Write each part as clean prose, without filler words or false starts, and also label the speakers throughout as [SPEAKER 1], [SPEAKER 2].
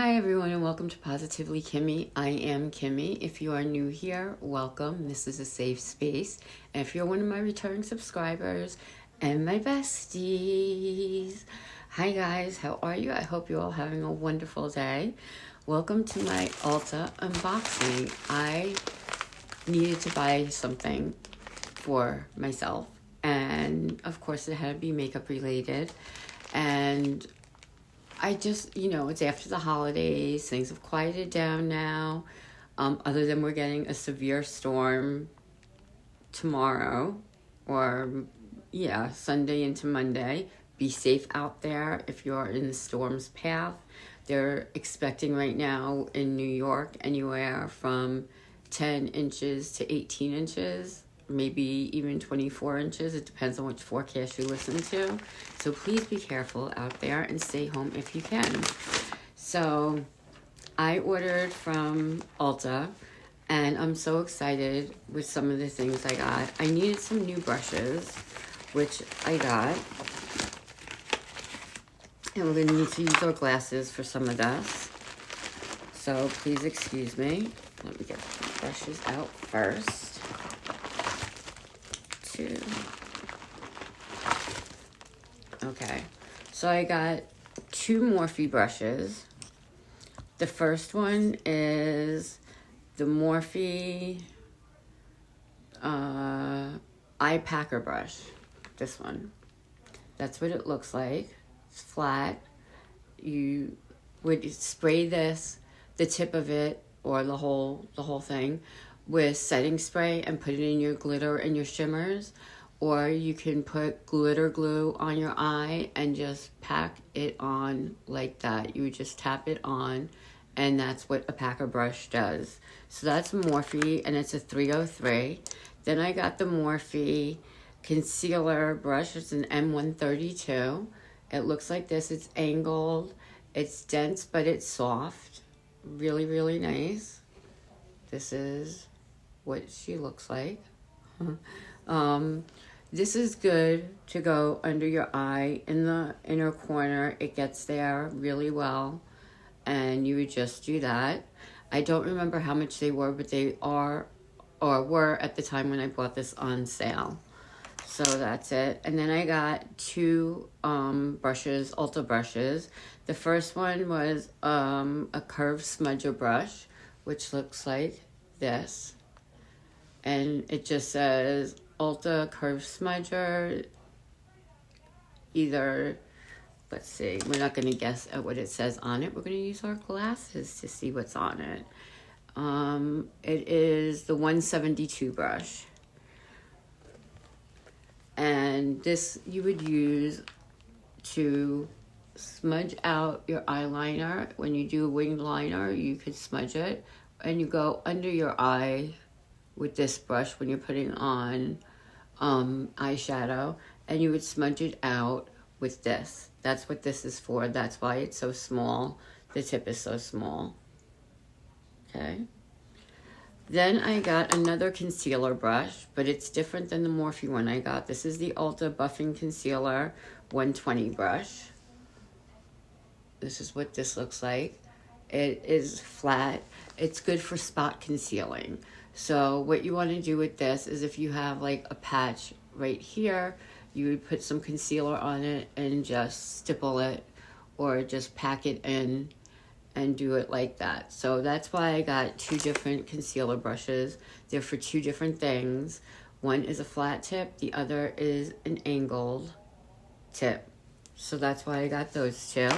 [SPEAKER 1] Hi everyone and welcome to Positively Kimmie. I am Kimmie. If you are new here, welcome. This is a safe space. And if you're one of my returning subscribers and my besties, hi guys, how are you? I hope you're all having a wonderful day. Welcome to my Ulta unboxing. I needed to buy something for myself, and of course it had to be makeup related. And I just, it's after the holidays. Things have quieted down now. Other than we're getting a severe storm tomorrow Sunday into Monday. Be safe out there if you're in the storm's path. They're expecting right now in New York anywhere from 10 inches to 18 inches. Maybe even 24 inches. It depends on which forecast you listen to. So please be careful out there and stay home if you can. So I ordered from Ulta, and I'm so excited with some of the things I got. I needed some new brushes, which I got. And we're going to need to use our glasses for some of this. So please excuse me. Let me get the brushes out first. Okay, so I got two Morphe brushes. The first one is the Morphe eye packer brush. This one. That's what it looks like. It's flat. You would spray this, the tip of it, or the whole thing, with setting spray and put it in your glitter and your shimmers, or you can put glitter glue on your eye and just pack it on like that. You would just tap it on, and that's what a packer brush does. So that's Morphe, and it's a 303. Then I got the Morphe concealer brush. It's an M132. It looks like this. It's angled. It's dense, but it's soft. Really, really nice. This is what she looks like. This is good to go under your eye in the inner corner. It gets there really well, and you would just do that. I don't remember how much they were, but they are or were at the time when I bought this on sale. So that's it. And then I got two brushes, Ulta brushes. The first one was a curved smudger brush, which looks like this. And it just says Ulta curved smudger. Either, let's see, we're not going to guess at what it says on it. We're going to use our glasses to see what's on it. It is the 172 brush. And this you would use to smudge out your eyeliner. When you do a winged liner, you could smudge it. And you go under your eye with this brush when you're putting on eyeshadow, and you would smudge it out with this. That's what this is for. That's why it's so small. The tip is so small. Okay. Then I got another concealer brush, but it's different than the Morphe one I got. This is the Ulta Buffing Concealer 120 brush. This is what this looks like. It is flat. It's good for spot concealing. So what you want to do with this is, if you have like a patch right here, you would put some concealer on it and just stipple it, or just pack it in and do it like that. So that's why I got two different concealer brushes. They're for two different things. One is a flat tip, the other is an angled tip. So that's why I got those two.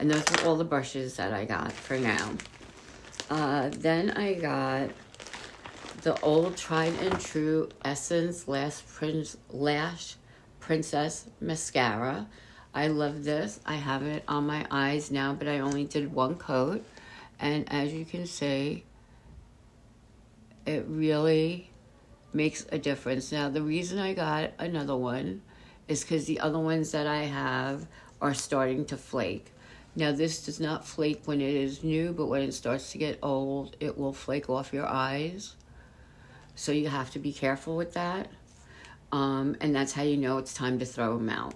[SPEAKER 1] And those are all the brushes that I got for now. Then I got the old tried and true Essence Lash Princess Mascara. I love this. I have it on my eyes now, but I only did one coat. And as you can see, it really makes a difference. Now, the reason I got another one is because the other ones that I have are starting to flake. Now, this does not flake when it is new, but when it starts to get old, it will flake off your eyes. So you have to be careful with that. And that's how you know it's time to throw them out.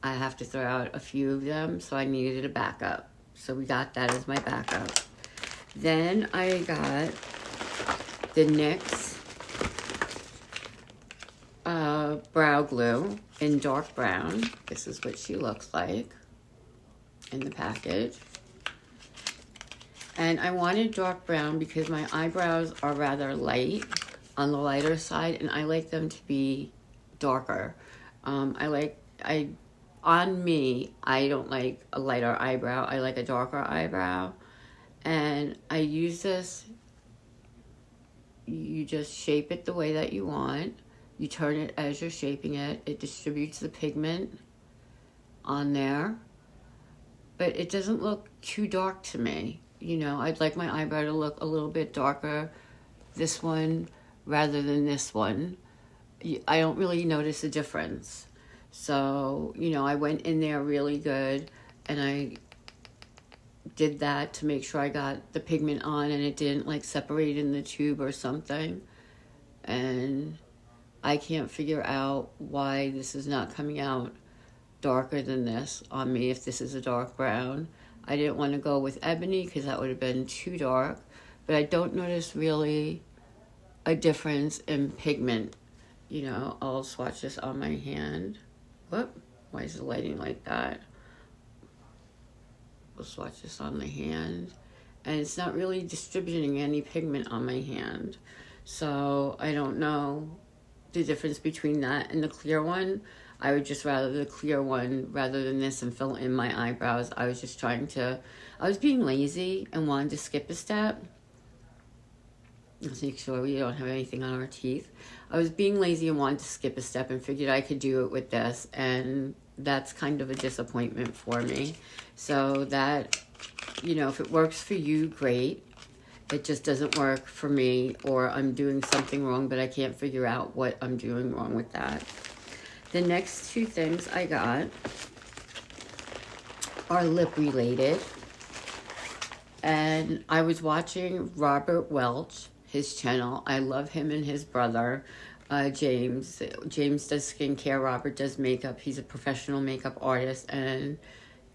[SPEAKER 1] I have to throw out a few of them, so I needed a backup. So we got that as my backup. Then I got the NYX brow glue in dark brown. This is what she looks like in the package. And I wanted dark brown because my eyebrows are rather light, on the lighter side, and I like them to be darker. On me, I don't like a lighter eyebrow. I like a darker eyebrow. And I use this, you just shape it the way that you want. You turn it as you're shaping it. It distributes the pigment on there. But it doesn't look too dark to me. You know, I'd like my eyebrow to look a little bit darker, this one, rather than this one. I don't really notice a difference. So, you know, I went in there really good, and I did that to make sure I got the pigment on and it didn't like separate in the tube or something. And I can't figure out why this is not coming out darker than this on me if this is a dark brown. I didn't want to go with ebony because that would have been too dark, but I don't notice really a difference in pigment. You know, I'll swatch this on my hand. Whoop, why is the lighting like that? We'll swatch this on the hand, and it's not really distributing any pigment on my hand. So I don't know the difference between that and the clear one. I would just rather the clear one rather than this and fill in my eyebrows. I was being lazy and wanted to skip a step. Let's make sure we don't have anything on our teeth. I was being lazy and wanted to skip a step and figured I could do it with this, and that's kind of a disappointment for me. So that, you know, if it works for you, great. It just doesn't work for me, or I'm doing something wrong, but I can't figure out what I'm doing wrong with that. The next two things I got are lip related. And I was watching Robert Welch, his channel. I love him and his brother, James. James does skincare, Robert does makeup. He's a professional makeup artist, and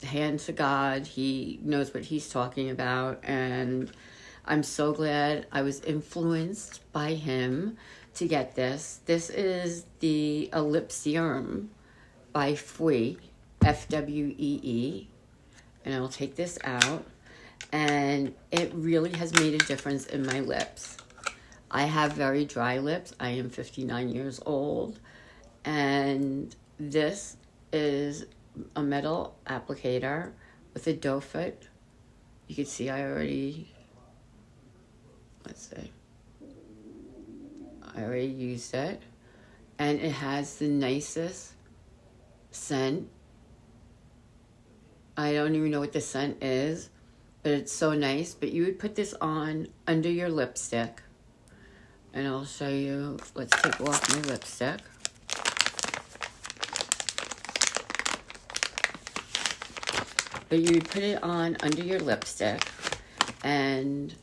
[SPEAKER 1] hand to God, he knows what he's talking about. And I'm so glad I was influenced by him to get this. This is a lip serum by fwee, Fwee. And I'll take this out. And it really has made a difference in my lips. I have very dry lips. I am 59 years old. And this is a metal applicator with a doe foot. You can see I already used it. And it has the nicest scent. I don't even know what the scent is, but it's so nice. But you would put this on under your lipstick. And I'll show you. Let's take off my lipstick. But you would put it on under your lipstick, and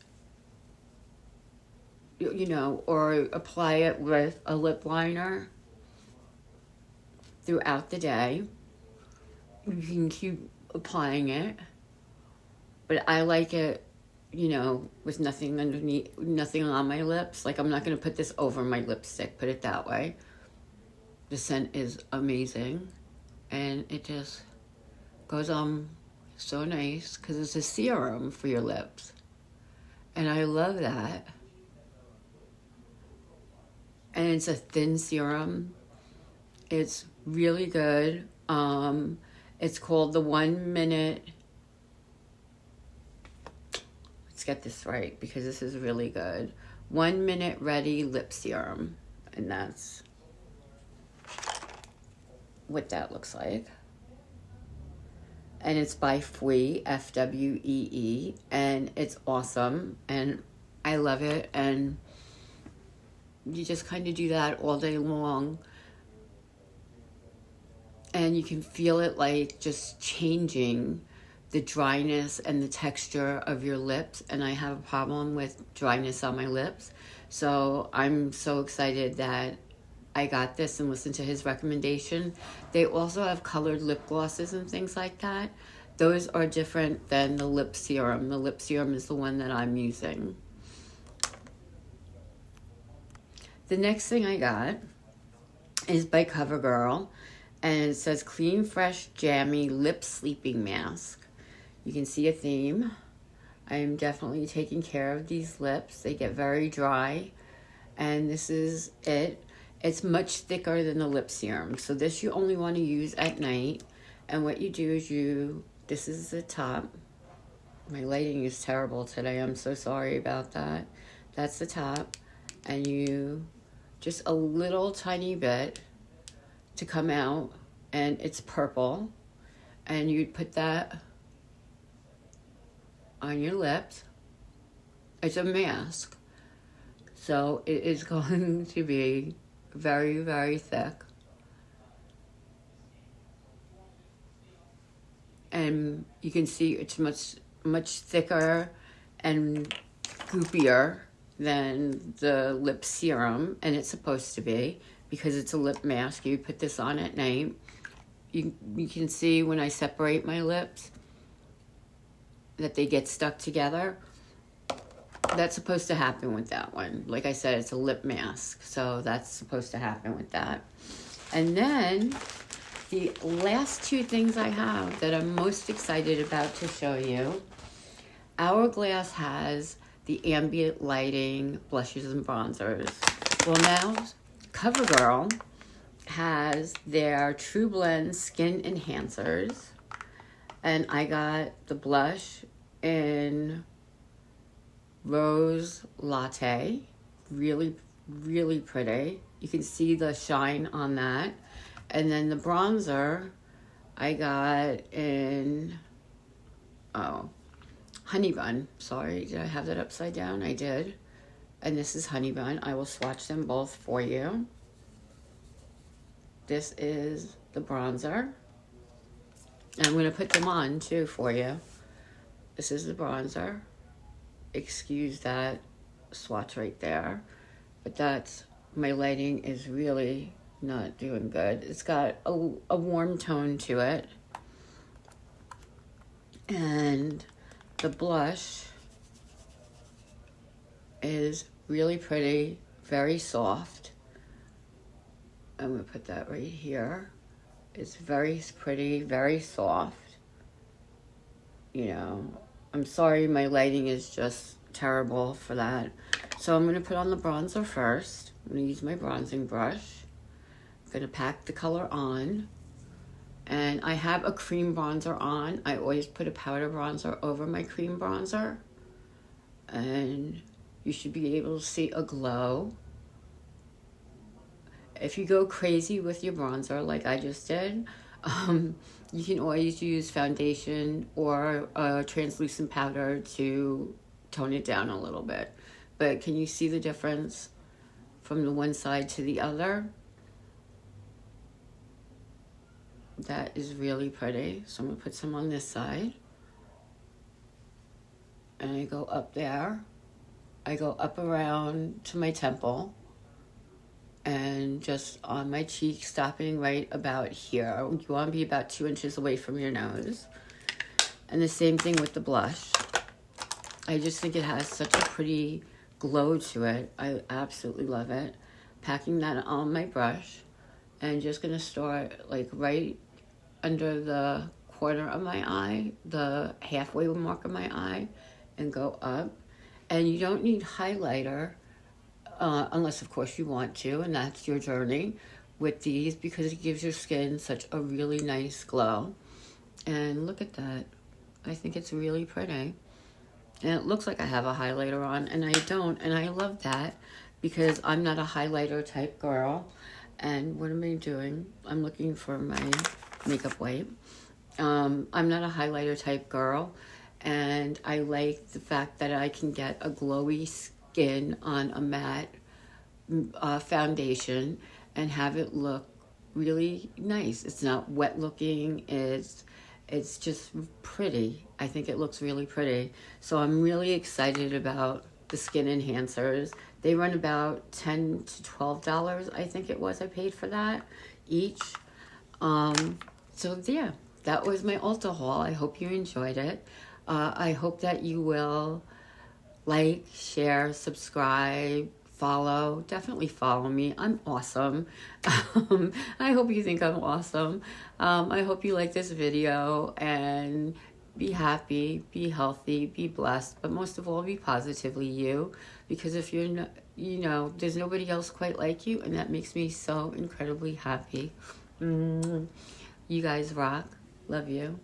[SPEAKER 1] you know, or apply it with a lip liner throughout the day. You can keep applying it, but I like it, you know, with nothing underneath, nothing on my lips. Like, I'm not going to put this over my lipstick, put it that way. The scent is amazing, and it just goes on so nice because it's a serum for your lips, and I love that. And it's a thin serum. It's really good. It's called the 1 minute. Let's get this right because this is really good. 1 minute ready lip serum. And that's what that looks like. And it's by fwee, Fwee, and it's awesome. And I love it. And you just kind of do that all day long. And you can feel it like just changing the dryness and the texture of your lips. And I have a problem with dryness on my lips. So I'm so excited that I got this and listened to his recommendation. They also have colored lip glosses and things like that. Those are different than the lip serum. The lip serum is the one that I'm using. The next thing I got is by CoverGirl, and it says Clean Fresh Jammy Lip Sleeping Mask. You can see a theme. I'm definitely taking care of these lips. They get very dry, and this is it. It's much thicker than the lip serum, so this you only want to use at night. And what you do is this is the top. My lighting is terrible today. I'm so sorry about that. That's the top, and you just a little tiny bit to come out, and it's purple, and you'd put that on your lips. It's a mask, so it is going to be very, very thick, and you can see it's much thicker and goopier than the lip serum, and it's supposed to be, because it's a lip mask. You put this on at night. You can see when I separate my lips that they get stuck together. That's supposed to happen with that one. Like I said, it's a lip mask, so that's supposed to happen with that. And then the last two things I have that I'm most excited about to show you. Hourglass has the ambient lighting blushes and bronzers. Well, now CoverGirl has their True Blend skin enhancers, and I got the blush in Rose Latte. Really, really pretty. You can see the shine on that. And then the bronzer I got in Honey Bun. Sorry, did I have that upside down? I did. And this is Honey Bun. I will swatch them both for you. This is the bronzer. And I'm going to put them on too for you. This is the bronzer. Excuse that swatch right there. But that's, my lighting is really not doing good. It's got a warm tone to it. And the blush is really pretty, very soft. I'm going to put that right here. It's very pretty, very soft. You know, I'm sorry my lighting is just terrible for that. So I'm going to put on the bronzer first. I'm going to use my bronzing brush. I'm going to pack the color on. And I have a cream bronzer on. I always put a powder bronzer over my cream bronzer. And you should be able to see a glow. If you go crazy with your bronzer, like I just did, you can always use foundation or a translucent powder to tone it down a little bit. But can you see the difference from the one side to the other? That is really pretty. So I'm going to put some on this side. And I go up there. I go up around to my temple. And just on my cheek, stopping right about here. You want to be about 2 inches away from your nose. And the same thing with the blush. I just think it has such a pretty glow to it. I absolutely love it. Packing that on my brush. And just going to start like right under the corner of my eye, the halfway mark of my eye, and go up. And you don't need highlighter, unless of course you want to, and that's your journey with these, because it gives your skin such a really nice glow. And look at that. I think it's really pretty. And it looks like I have a highlighter on, and I don't, and I love that, because I'm not a highlighter type girl. And what am I doing? I'm looking for my makeup wipe. I'm not a highlighter type girl, and I like the fact that I can get a glowy skin on a matte foundation and have it look really nice. It's not wet looking. It's just pretty. I think it looks really pretty. So I'm really excited about the skin enhancers. They run about $10 to $12, I think it was. I paid for that each. So yeah, that was my Ulta haul. I hope you enjoyed it. I hope that you will like, share, subscribe, follow. Definitely follow me. I'm awesome. I hope you think I'm awesome. I hope you like this video, and be happy, be healthy, be blessed, but most of all, be positively you, because if you're not, there's nobody else quite like you, and that makes me so incredibly happy. You guys rock. Love you.